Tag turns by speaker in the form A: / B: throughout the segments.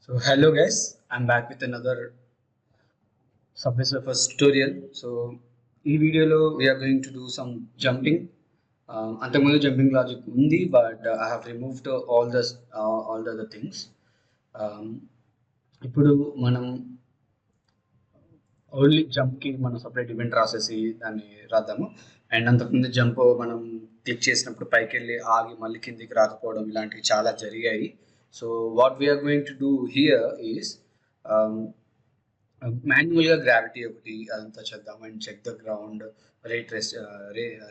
A: So hello guys, I'm back with another Subway Surfers tutorial. So ఈ వీడియోలో we are going to do some jumping. అంతకుముందు jumping logic ఉంది, but I have removed all the other things. ఇప్పుడు మనం only జంప్కి మనం separate event రాసేసి దాన్ని రాద్దాము. And అంతకుముందు జంప్ మనం క్లిక్ చేసినప్పుడు పైకి వెళ్ళి ఆగి మళ్ళీ కిందికి రాకపోవడం ఇలాంటివి చాలా జరిగాయి. So what we're going to do here is మాన్యువల్గా గ్రావిటీ ఒకటి అదంతా చేద్దాం and check the ground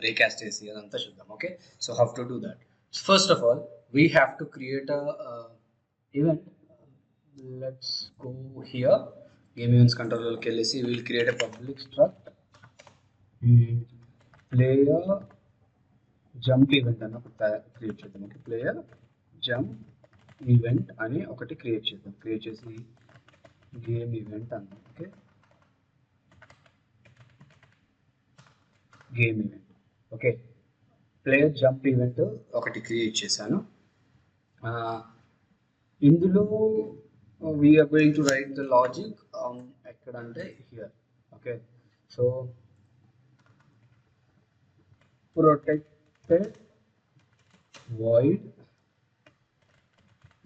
A: raycast చేసి అదంతా చూద్దాం. Okay, so how to do that? First of all we have to create event. Let's go here, game events controllerకి వెళ్ళేసి will create a public struct player jump event అని ఒకటి create చేద్దాం. Okay, player jump event అని ఒకటి create చేద్దాం. Create చేసి game event అన్నాం. Okay, game event. Okay, player jump event ఒకటి క్రియేట్ చేశాను. ఇందులో we are going to write the logic ekkadante here. Okay, so protected void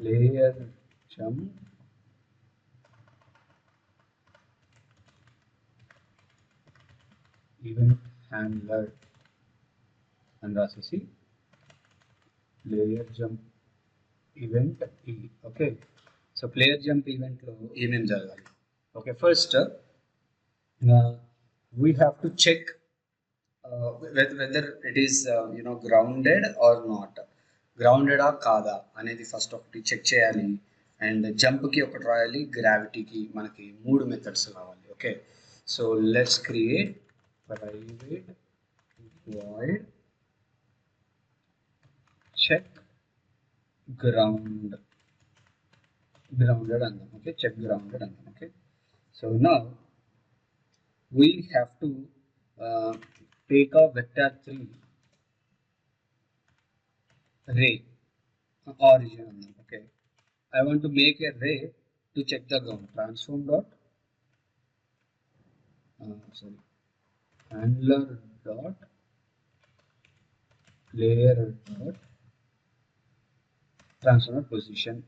A: player jump event handler and rasesi player jump event e. Okay, so player jump ఈవెంట్లో ఏమేమి జరగాలి? Okay, first we have to check whether it is grounded or not. గ్రౌండెడా కాదా అనేది first ఒకటి check చేయాలి. And జంప్కి ఒకటి రాయాలి, గ్రావిటీకి మనకి 3 మెథడ్స్ కావాలి. Okay, so let's create private void check grounded andam. Okay, check grounded andam. Okay, so now we have to take a vector 3 ray origin andam. Okay, I want to make a ray to check the ground. Transform dot handler dot player dot transform position.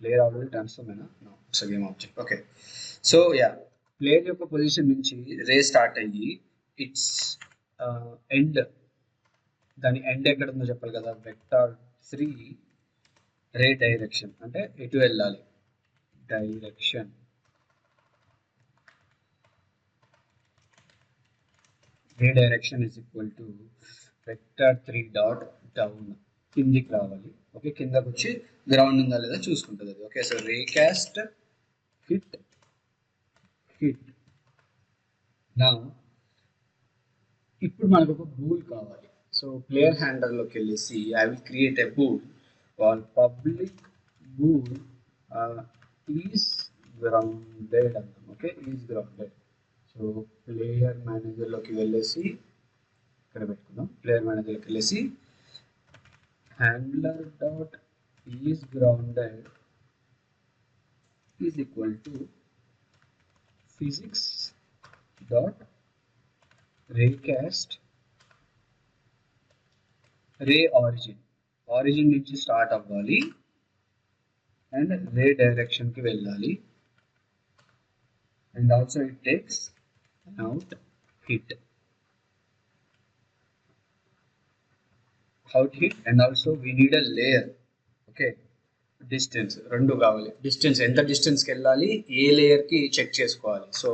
A: Player already transform అయినా it's game object. Okay, so yeah, player యొక్క position నుంచి ray start అయ్యి it's end, దాని end ఎక్కడ ఉందో చెప్పాలి కదా. Vector 3 రే direction అంటే ఎటు వెళ్ళాలి, direction ray direction is equal to vector 3 dot down, కిందికి రావాలి. ఓకే, కిందకు వచ్చి గ్రౌండ్ ఉందా లేదా చూసుకుంటుంది అది. ఓకే, సో రేకాస్ట్ హిట్ నా. ఇప్పుడు మనకు ఒక బూల్ కావాలి. సో ప్లేయర్ హ్యాండర్లోకి వెళ్ళేసి I will create a bool call public bool is grounded అంటాం. Okay, is grounded. So player మేనేజర్లోకి వెళ్ళేసి ఇక్కడ పెట్టుకుందాం. ప్లేయర్ మేనేజర్లోకి వెళ్ళేసి handler dot is grounded is equal to physics dot raycast ray origin నుంచి స్టార్ట్ అవ్వాలి అండ్ రే డైరెక్షన్ కి వెళ్ళాలి. And also it takes out hit and also we need a layer. Okay, distance రెండు కావాలి. Distance ఎంత డిస్టెన్స్కి వెళ్ళాలి, ఏ లేయర్కి చెక్ చేసుకోవాలి. So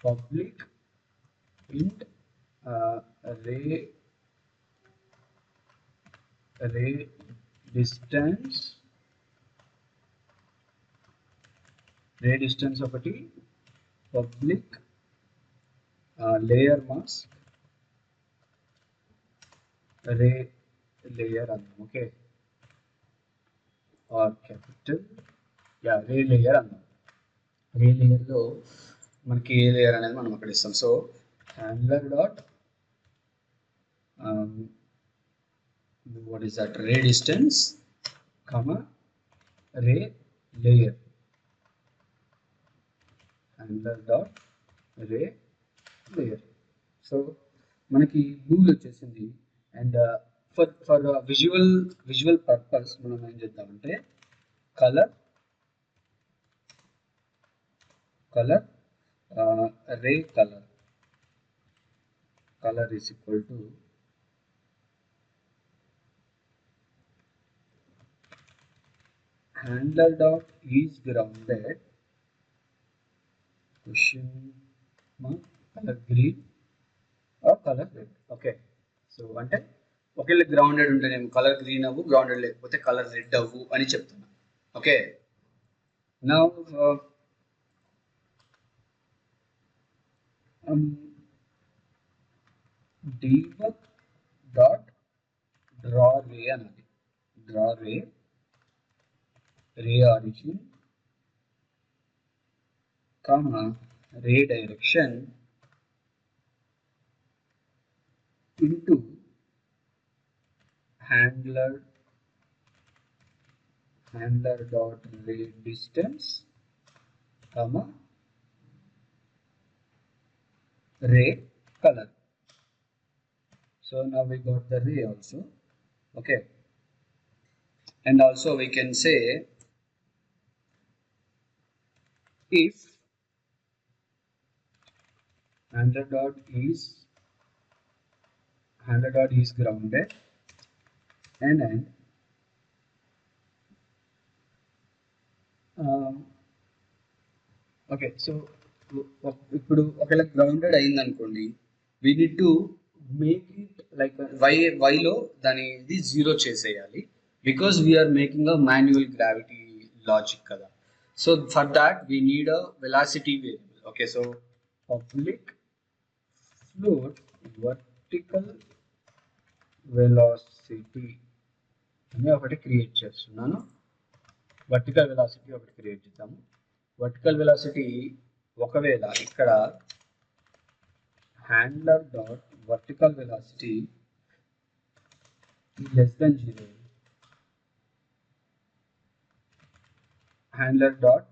A: public int ray distance ఒకటి, public layer mask ray layer అన్నాం. Okay, or capital ray layer అన్నాం. రే లేయర్లో మనకి ఏ లేయర్ అనేది మనం అక్కడ ఇస్తాం. So handler dot what is that ray distance comma ray layer. handler dot ray layer. So మనకి గూగుల్ వచ్చేసింది. అండ్ ఫర్ విజువల్ పర్పస్ మనం ఏం చేద్దామంటే colour ray colour is equal to handler dot is grounded question mark color green or color red. Okay, so అంటే ఒకవేళ grounded ఉంటేనేమో colour green అవ్వు, grounded లేకపోతే కలర్ రెడ్ అవ్వు అని చెప్తున్నా. ఓకే, నా debug dot draw ray అన్నది draw ray origin comma ray direction into handler dot ray distance comma ray color. So now we got the ray also. Okay, and also we can say if handler dot is grounded and okay, so ఇప్పుడు ఒకవేళ grounded అయింది అనుకోండి, we need to make it like వైలో దానిది zero చేసేయాలి, because we are making a manual gravity logic కదా. So for that we need a velocity variable. Okay, so public float vertical velocity అని ఒకటి క్రియేట్ చేస్తున్నాను. వర్టికల్ వెలాసిటీ ఒకటి create చేద్దాము. Vertical velocity ఒకవేళ ఇక్కడ handler dot vertical velocity less than 0, handler dot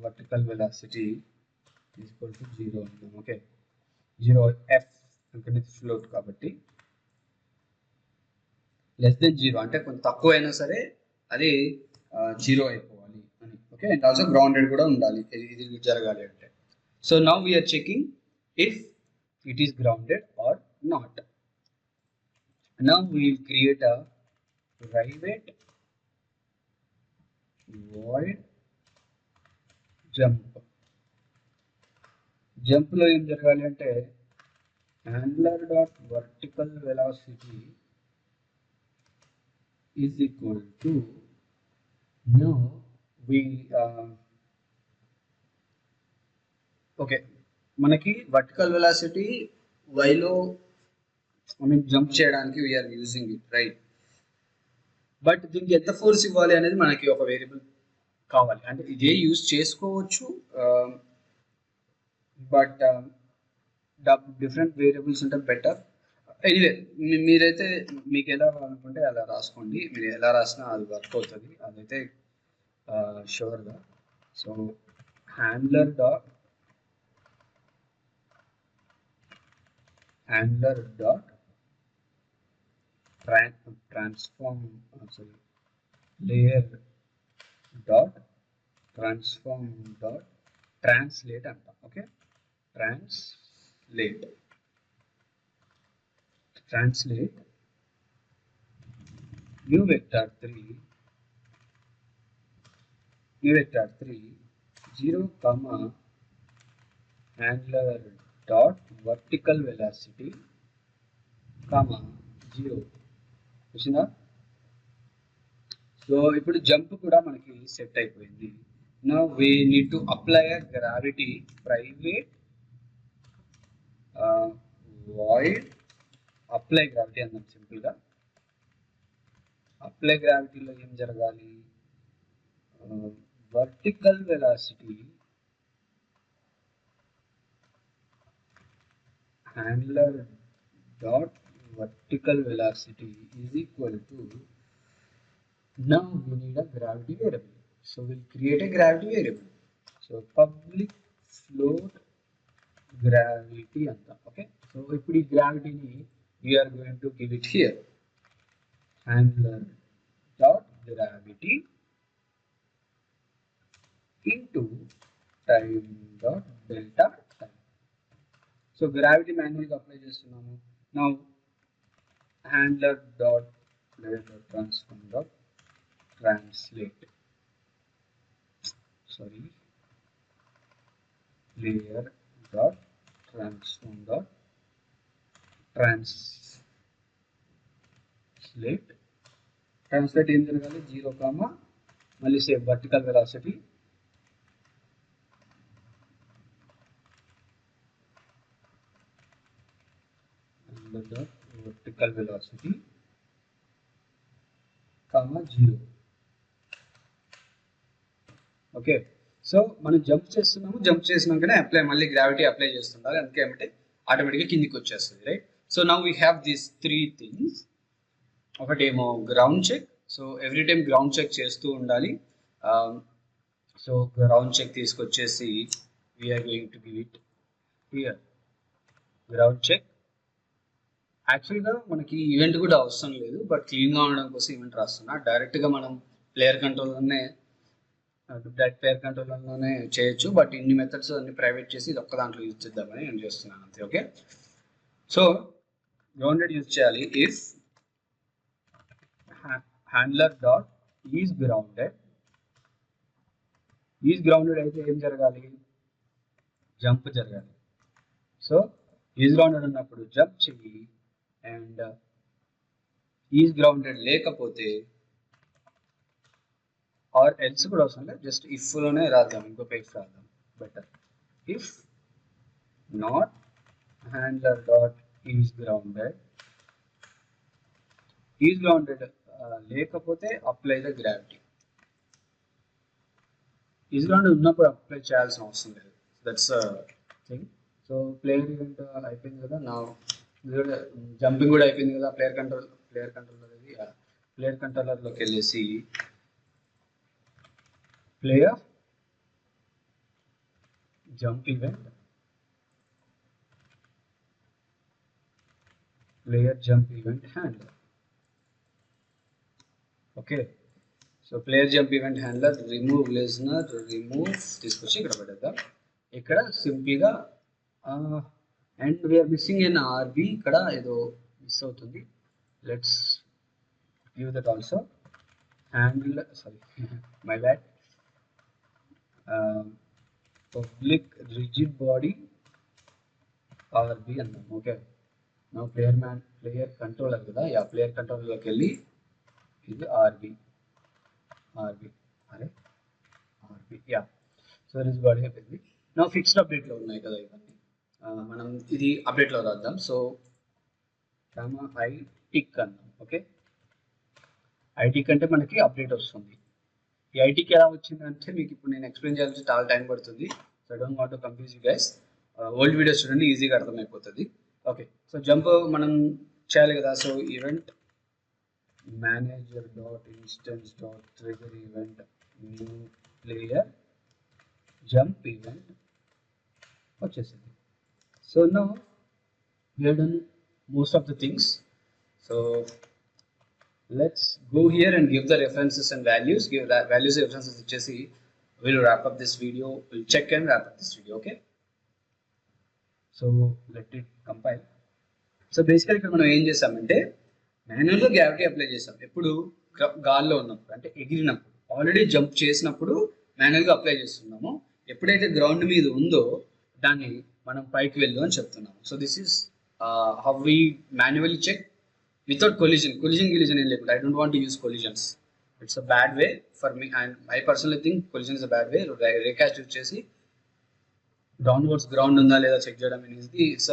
A: vertical velocity equal to 0 అంటాం. Okay, 0 F అంటే float కాబట్టి లెస్ దెన్ 0 అంటే కొంచెం తక్కువ అయినా సరే అది 0 అయిపోవాలి అని. ఓకే, అండ్ ఆల్సో గ్రౌండెడ్ కూడా ఉండాలి ఇది జరగాలి అంటే. So now we're checking if it is grounded or not. Now we will create a private void jump లో ఏం జరగాలి అంటే handler dot vertical velocity is equal to now we okay, మనకి వర్టికల్ వెలాసిటీ వైలో జంప్ చేయడానికి we're using it, right? But దీనికి ఎంత force ఇవ్వాలి అనేది మనకి ఒక వేరియబుల్ కావాలి. అంటే ఇదే యూజ్ చేసుకోవచ్చు, బట్ డిఫరెంట్ వేరియబుల్స్ ఉంటే బెటర్. ఎనీవే మీరైతే మీకు ఎలా అనుకుంటే అలా రాసుకోండి, మీరు ఎలా రాసినా అది వర్క్ అవుతుంది, అదైతే షూర్గా. So handler dot transform layer dot transform dot translate అంట. Okay, translate new vector 3 0 comma handler dot vertical velocity comma 0 చూసినా. సో ఇప్పుడు జంప్ కూడా మనకి సెట్ అయిపోయింది. Now we need to apply a gravity private void apply gravity అన్నాం simple గా. Apply గ్రావిటీలో ఏం జరగాలి, vertical velocity handler dot vertical velocity is equal to, now we need a gravity variable, so we'll create a gravity variable. So public float gravity anta. Okay, so ఇప్పుడు ఈ gravity ని we are going to give it here, handler dot gravity into time dot delta time. So gravity manual గా apply చేస్తున్నాము. Now handler dot layer dot transform dot translate, sorry, layer dot transform dot translate. Translate ఏం జరగాలి, 0 comma మళ్ళీ same vertical velocity vertical velocity comma 0. Okay, so మనం jump చేస్తున్నాము, jump చేసినాకనే apply మళ్ళీ gravity apply చేస్తుండాలి, అందుకే ఏమంటే ఆటోమేటిక్గా కిందికి వచ్చేస్తుంది, right. So now we have these 3 things. ఒకటేమో ground check, so every time ground check చేస్తూ ఉండాలి. సో గ్రౌండ్ చెక్ తీసుకొచ్చేసి we are going to give it here ground check. యాక్చువల్గా మనకి ఈవెంట్ కూడా అవసరం లేదు, బట్ క్లీన్గా ఉండడం కోసం ఈవెంట్ రాస్తున్నా. డైరెక్ట్గా మనం ప్లేయర్ కంట్రోల్లోనే చేయొచ్చు, బట్ ఇన్ని మెథడ్స్ అన్ని ప్రైవేట్ చేసి ఇది ఒక్క దాంట్లో యూజ్ చేద్దామని నేను చేస్తున్నాను అంతే. ఓకే, సో గ్రౌండెడ్ యూజ్ చేయాలి. If handler dot is grounded అయితే ఏం జరగాలి, జంప్ జరగాలి. సో ఈజ్ గ్రౌండెడ్ ఉన్నప్పుడు జంప్ చెయ్యి, అండ్ ఈజ్ గ్రౌండెడ్ లేకపోతే ఆర్ ఎల్స్ కూడా అవసరం లేదు, జస్ట్ ఇఫ్ లోనే రాద్దాం, ఇంకొక ఇఫ్ రాద్దాం better. If not handler dot is grounded లేకపోతే apply the gravity. Is grounded ఉన్నప్పుడు అప్లై చేయాల్సిన అవసరం లేదు, that's thing. So player event అయిపోయింది కదా, నా జంపింగ్ కూడా అయిపోయింది కదా. ప్లేయర్ కంట్రోలర్లోకి వెళ్ళేసి player jump event handler. Okay, so player jump event handler remove listener తీసుకొచ్చి ఇక్కడ పెట్టేద్దాం. ఇక్కడ సింపుల్గా and we're missing an RB, ఇక్కడ ఏదో మిస్ అవుతుంది. Let's give that also. Handler, sorry my bad, public rigid body RB అన్నాం. ఓకే, నా ప్లేయర్ కంట్రోలర్ కదా, ప్లేయర్ కంట్రోలర్లోకి వెళ్ళి ఇది RB yeah, so rigid body అయిపోయింది. నా ఫిక్స్డ్ అప్డేట్లో ఉన్నాయి కదా ఇవన్నీ, మనం ఇది అప్డేట్లో రాద్దాం. సో ఐ టిక్ అన్నాం. ఓకే, ఐటిక్ అంటే మనకి అప్డేట్ వస్తుంది. ఈ ఐటీకి ఎలా వచ్చిందంటే మీకు ఇప్పుడు నేను ఎక్స్ప్లెయిన్ చేయాల్సి చాలా టైం పడుతుంది. So I don't want to confuse you guys. Old videos చూడండి, ఈజీగా అర్థమైపోతుంది. ఓకే, సో జంప్ మనం చేయాలి కదా. So event manager dot instance dot trigger event new player jump event వచ్చేసింది. So now we have done most of the things. So let's go here and give the references and values. Give that values and references ichesi we'll wrap up this video. We'll check and wrap up this video. Okay, so let it compile. So basically ఇక్కడ మనం ఏం చేసామంటే మాన్యువల్గా gravity apply చేసాం. ఎప్పుడు గాల్లో ఉన్నప్పుడు, అంటే ఎగిరినప్పుడు, ఆల్రెడీ జంప్ చేసినప్పుడు మాన్యువల్గా అప్లై చేస్తున్నాము. ఎప్పుడైతే గ్రౌండ్ మీద ఉందో దాన్ని మనం పైకి వెళ్ళు అని చెప్తున్నాము. So this is how we manually check without collision ఏం లేకుండా. I don't want to use collisions. It's a bad way for me, and I personally think collision is a bad way. Recast use చేసి downwards ground ఉందా లేదా check చేయడం అనేది it's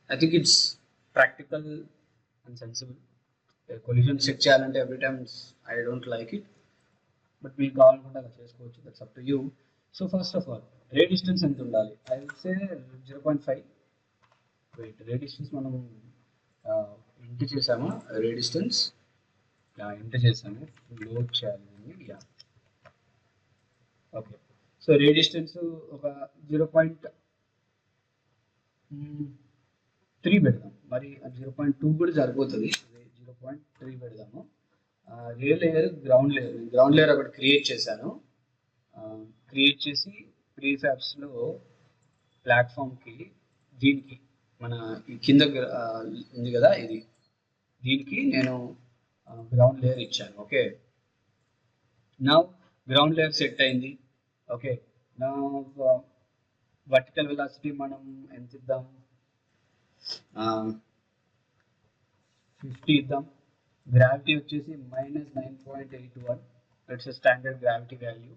A: I think it's practical and sensible. Collision check చేయాలంటే every time I don't like it, but మీకు కావాలనుకుంటే అలా చేసుకోవచ్చు. That's up to you. So first of all ray distance ఎంత ఉండాలి? I will say 0.5. Wait, ray distance మనం init చేసామా? Ray distance init చేసాము, లోడ్ చేయాలి. Yeah, okay. So ray distance ఒక 0.3 పెడదాం, మరి 0.2 కూడా సరిపోతుంది, 0.3 పెడదాము. Ray layer ground layer, ground layer ఒకటి క్రియేట్ చేశాను. క్రియేట్ చేసి ప్రీఫ్యాబ్స్లో ప్లాట్ఫామ్కి దీనికి మన ఈ కింద ఉంది కదా ఇది, దీనికి నేను గ్రౌండ్ లేయర్ ఇచ్చాను. ఓకే, నా గ్రౌండ్ లేయర్ సెట్ అయింది. ఓకే, నా వర్టికల్ వెలాసిటీ మనం ఎంత ఇద్దాం, 50 ఇద్దాం. గ్రావిటీ వచ్చేసి -9.81, let's standard gravity value.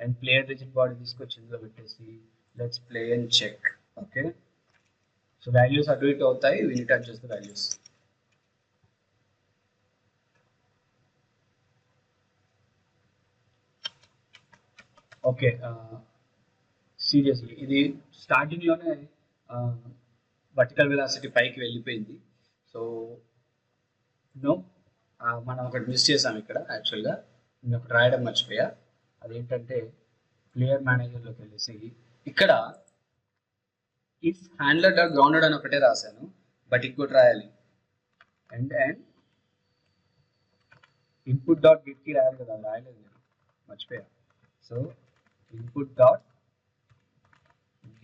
A: And player rigid body తీసుకొచ్చి ఇందులో పెట్టేసి let's play and check. Okay, so values అటు ఇటు అవుతాయి, we need to adjust the values. Okay, seriously ఇది స్టార్టింగ్లోనే వర్టికల్ వెలాసిటీ పైకి వెళ్ళిపోయింది. సో నో, మనం ఒకటి మిస్ చేసాం ఇక్కడ. యాక్చువల్గా నేను ఒకటి రాయడం మర్చిపోయా, అదేంటంటే ప్లేయర్ మేనేజర్లోకి వెళ్ళేసి ఇక్కడ ఇఫ్ హ్యాండ్లర్ డాట్ గ్రౌండెడ్ అని ఒకటే రాశాను, బట్ ఇంకోటి రాయాలి, అండ్ ఇన్పుట్ డాట్ గెట్కి రాయాలి కదా, రాయలేదు నేను, మర్చిపోయా. So input dot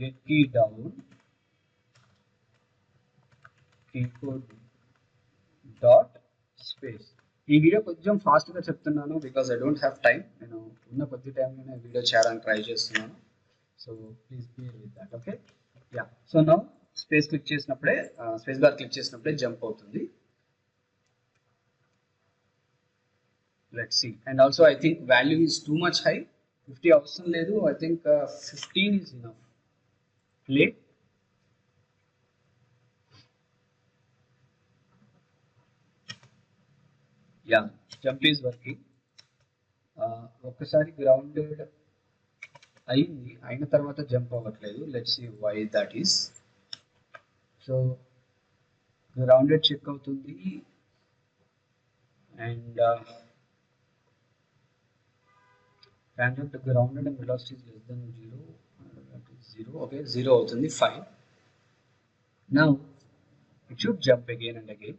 A: get key down keyboard dot space. ఈ వీడియో కొంచెం ఫాస్ట్గా చెప్తున్నాను because I don't have time. నేను ఉన్న కొద్ది టైంలోనే వీడియో చేయడానికి ట్రై చేస్తున్నాను, so please bear with that. Okay, yeah. So now space click చేసినప్పుడే, స్పేస్ బార్ క్లిక్ చేసినప్పుడే జంప్ అవుతుంది. Let's see. And also I think value is too much high, 50 అవసరం లేదు. I think 15 is enough. Play. Yeah, jump is working. ఒక్కసారి grounded అయింది, అయిన తర్వాత jump అవ్వట్లేదు. Let's see why that is. So grounded check అవుతుంది, and tangent to grounded and velocity is less than 0, that is 0. Okay, 0 అవుతుంది, fine. Now it should jump again and again.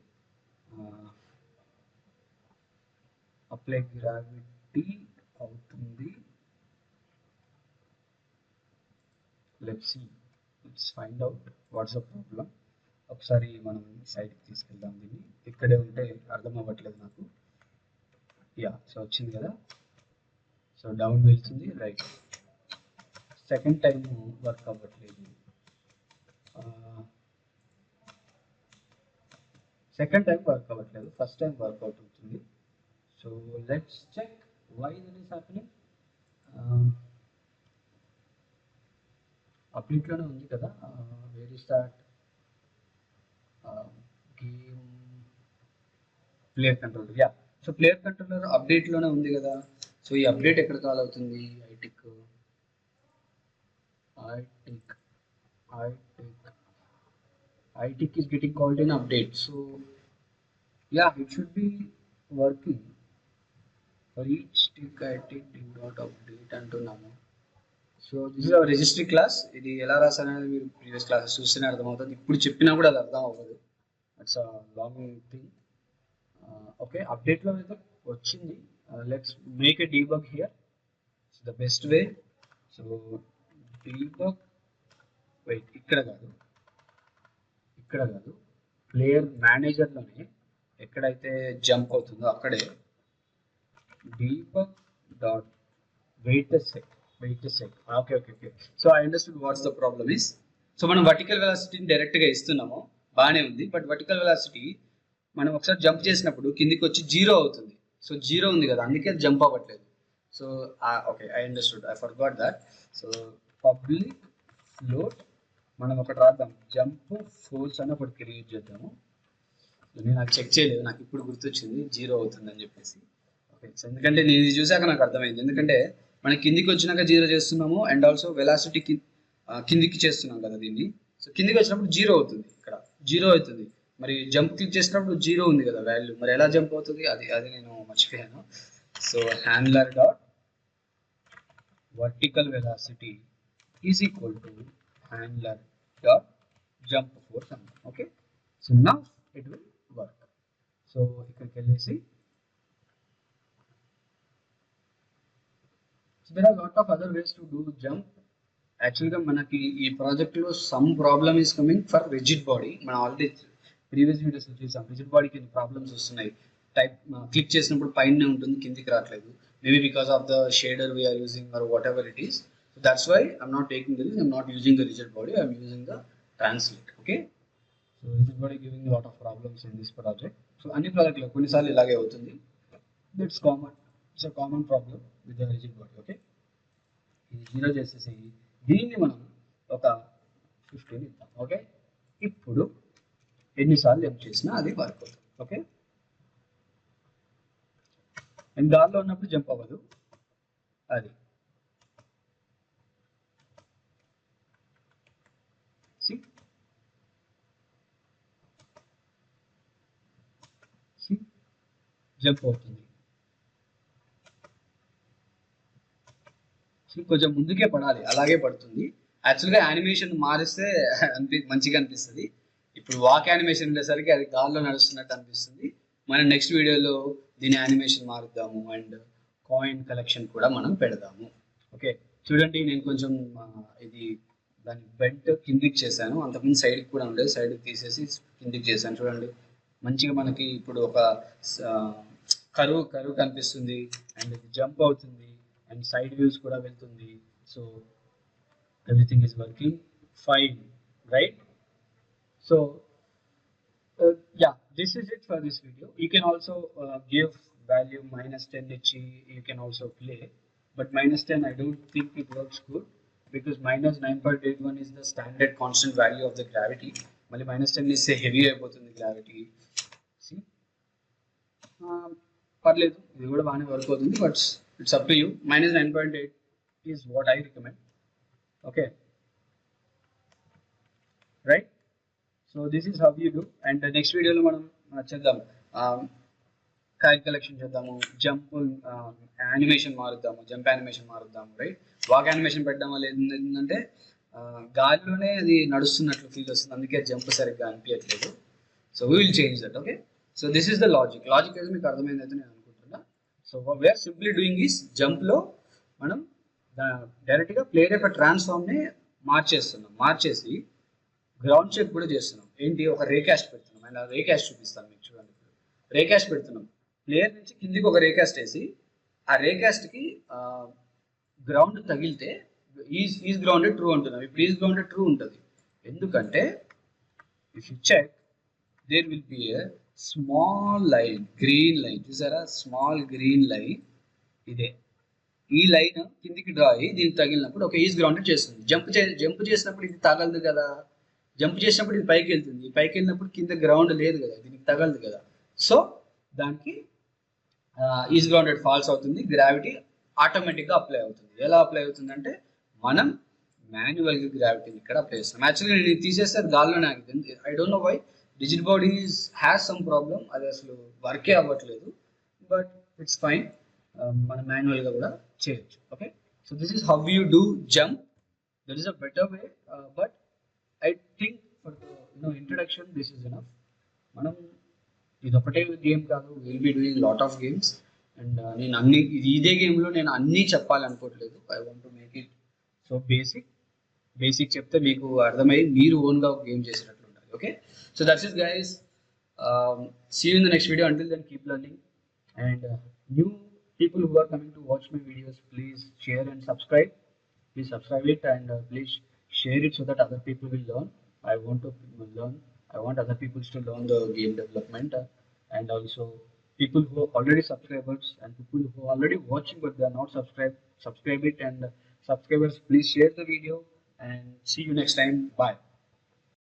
A: Apply gravity అవుతుంది. Let's see, let's find out what's the problem. ఒకసారి మనం సైడ్కి తీసుకెళ్దాం దీన్ని, ఇక్కడే ఉంటే అర్థం అవ్వట్లేదు నాకు. యా, సో వచ్చింది కదా, సో డౌన్ వెళ్తుంది, రైట్. సెకండ్ టైం వర్క్ అవ్వట్లేదు, ఫస్ట్ టైం వర్కౌట్ అవుతుంది. So let's check why that is happening. అప్డేట్లోనే ఉంది కదా, where is that game player controller. Yeah, so player controller అప్డేట్లోనే ఉంది కదా. సో ఈ అప్డేట్ ఎక్కడ కాల్ అవుతుంది, iTick is getting called in update. So yeah, it should be working for each tick. iTick did not update అంటున్నాము. So this is our registry class. ఇది ఎలా రాసాననేది మీరు ప్రీవియస్ క్లాసెస్ చూస్తేనే అర్థమవుతుంది, ఇప్పుడు చెప్పినా కూడా అది అర్థం అవ్వదు. It's a long thing. Okay, అప్డేట్లో అయితే వచ్చింది. Let's make a debug here, the best way. So debug, wait, ఇక్కడ కాదు, ప్లేయర్ మేనేజర్లోనే ఎక్కడైతే జంప్ అవుతుందో అక్కడే debug dot wait sec. Okay. So I understood what's the problem is. So మనం వర్టికల్ వెలాసిటీని డైరెక్ట్గా ఇస్తున్నాము, బాగానే ఉంది. బట్ వర్టికల్ వెలాసిటీ మనం ఒకసారి జంప్ చేసినప్పుడు కిందికి వచ్చి 0 అవుతుంది. సో 0 ఉంది కదా, అందుకే జంప్ అవ్వట్లేదు. So okay, I understood, I forgot that. So public float మనం ఒకటి రాద్దాం, జంప్ ఫోర్స్ అని ఒకటి క్రియేట్ చేద్దాము. నేను అది చెక్ చేయలేదు, నాకు ఇప్పుడు గుర్తొచ్చింది 0 అవుతుందని చెప్పేసి. ఓకే, సో ఎందుకంటే నేను ఇది చూసాక నాకు అర్థమైంది, ఎందుకంటే మనం కిందికి వచ్చినాక 0 చేస్తున్నాము, అండ్ ఆల్సో వెలాసిటీ కిందికి చేస్తున్నాం కదా దీన్ని. సో కిందికి వచ్చినప్పుడు 0 అవుతుంది, ఇక్కడ 0 అవుతుంది. మరి జంప్ క్లిక్ చేసినప్పుడు 0 ఉంది కదా వాల్యూ, మరి ఎలా జంప్ అవుతుంది, అది నేను మర్చిపోయాను. So handler dot vertical velocity is equal to handler dot jump force అన్నాం. Okay, so now it will work. So ఇక్కడికి వెళ్ళేసి so there are lot of other ways to do jump. యాక్చువల్గా మనకి ఈ ప్రాజెక్ట్లో some problem is coming for rigid body. మనం already previous videos చూసాం. Rigid బాడీకి ప్రాబ్లమ్స్ వస్తున్నాయి. టైప్ క్లిక్ చేసినప్పుడు పైన ఉంటుంది, కిందికి రావట్లేదు. Maybe because of the shader we're using or whatever it is. So that's why I'm not taking this, I'm not using the rigid body, I'm using the translate. Okay, so rigid body giving lot of problems in this project. సో అన్ని ప్రాజెక్ట్లో కొన్నిసార్లు ఇలాగే అవుతుంది. That's common, it's a common problem with the rigid body. Okay, ఇది 0 చేసేసి దీన్ని మనం ఒక 15 ఇద్దాం. ఓకే, ఇప్పుడు ఎన్నిసార్లు జంప్ చేసినా అది వర్క్ అవుతుంది. ఓకే, అండ్ దారిలో ఉన్నప్పుడు జంప్ అవ్వదు. అది జంప్ అవుతుంది. కొంచెం ముందుకే పడాలి, అలాగే పడుతుంది. యాక్చువల్గా యానిమేషన్ మారిస్తే మంచిగా అనిపిస్తుంది. ఇప్పుడు వాక్ యానిమేషన్ ఉండేసరికి అది గాల్లో నడుస్తున్నట్టు అనిపిస్తుంది. మనం నెక్స్ట్ వీడియోలో దీని యానిమేషన్ మారుద్దాము అండ్ కాయిన్ కలెక్షన్ కూడా మనం పెడదాము. ఓకే, చూడండి నేను కొంచెం ఇది దాని బెల్ట్ కిందికి చేశాను. అంతకుముందు సైడ్కి కూడా ఉండేది, సైడ్కి తీసేసి కిందికి చేశాను. చూడండి మంచిగా మనకి ఇప్పుడు ఒక కరువు కనిపిస్తుంది అండ్ ఇది జంప్ అవుతుంది అండ్ సైడ్ వ్యూస్ కూడా వెళ్తుంది. So everything is working fine, right? So yeah, this is it for this video. You can also give value -10 ichi, you can also play, but -10 I don't think it works good because -9.81 is the standard constant value of the gravity. Mali -10 is say heavy అయిపోతుంది gravity. See, పర్లేదు, ఇది కూడా బాగానే work అవుతుంది, but it's up to you. -9.8 is what I recommend. Okay, right? So this is how you do. And next వీడియోలో మనం చేద్దాం, coin collection చేద్దాము, జంప్ యానిమేషన్ మారుద్దాము, జంప్ యానిమేషన్ మారుద్దాము, రైట్? వాక్ యానిమేషన్ పెట్టడం వల్ల ఏంటంటే గాలిలోనే అది నడుస్తున్నట్లు ఫీల్ వస్తుంది, అందుకే జంప్ సరిగ్గా అనిపించట్లేదు. So we will change that. Okay, so this is the logic అయితే మీకు అర్థమైందైతే నేను అనుకుంటున్నా. So we are simply doing is జంప్లో మనం డైరెక్ట్గా ప్లేయర్ యొక్క ట్రాన్స్ఫామ్ని మార్చేసి గ్రౌండ్ చెక్ కూడా చేస్తున్నాం. ఏంటి, ఒక రేకాస్ట్ పెడుతున్నాం. అండ్ ఆ రేకాస్ట్ చూపిస్తాను మీకు. చూడండి, రేకాస్ట్ పెడుతున్నాం. ప్లేయర్ నుంచి కిందికి ఒక రేకాస్ట్ వేసి ఆ రేకాస్ట్కి గ్రౌండ్ తగిలితే ఈజ్ గ్రౌండెడ్ ట్రూ అంటున్నాం. ఇప్పుడు ఈజ్ గ్రౌండెడ్ ట్రూ ఉంటుంది. ఎందుకంటే if you check there will be a small line, green line. చూసారా, స్మాల్ గ్రీన్ లైన్. ఇదే ఈ లైన్ కిందికి డ్రా అయ్యి దీనికి తగిలినప్పుడు ఒక ఈజ్ గ్రౌండెడ్ చేస్తుంది. జంప్ చేసినప్పుడు ఇది తగలదు కదా, జంప్ చేసినప్పుడు ఇది పైకి వెళ్తుంది, పైకి వెళ్ళినప్పుడు కింద గ్రౌండ్ లేదు కదా, దీనికి తగలదు కదా. సో దానికి ఈజ్ గ్రౌండెడ్ ఫాల్స్ అవుతుంది, గ్రావిటీ ఆటోమేటిక్గా అప్లై అవుతుంది. ఎలా అప్లై అవుతుంది అంటే మనం మాన్యువల్గా గ్రావిటీని ఇక్కడ అప్లై చేస్తాం. యాక్చువల్గా నేను తీసేస్తే అది గాల్లోనే ఆగుతుంది. I don't know why rigid bodies has some problem, అది అసలు వర్కే అవ్వట్లేదు. బట్ ఇట్స్ ఫైన్, మనం మాన్యువల్గా కూడా చేయొచ్చు. Okay, so this is how you do jump. That is a better way, but I think for the introduction this is enough. మనం ఇది ఒకటే గేమ్ కాదు, will be doing lot of games. And నేను ఇదే గేమ్లో నేను అన్నీ చెప్పాలనుకోవట్లేదు. I want to make it so basic చెప్తే మీకు అర్థమై మీరు ఓన్గా ఒక గేమ్ చేసేటట్లు ఉండాలి. Okay, so that's it guys. See you in the next video. Until then keep learning. And new people who are coming to watch my videos, please share and subscribe. Please subscribe it and please share it so that other people will learn. I want other people to learn the game development, and also people who are already subscribers and people who are already watching but they are not subscribe it. And subscribers, please share the video and see you next time. Bye.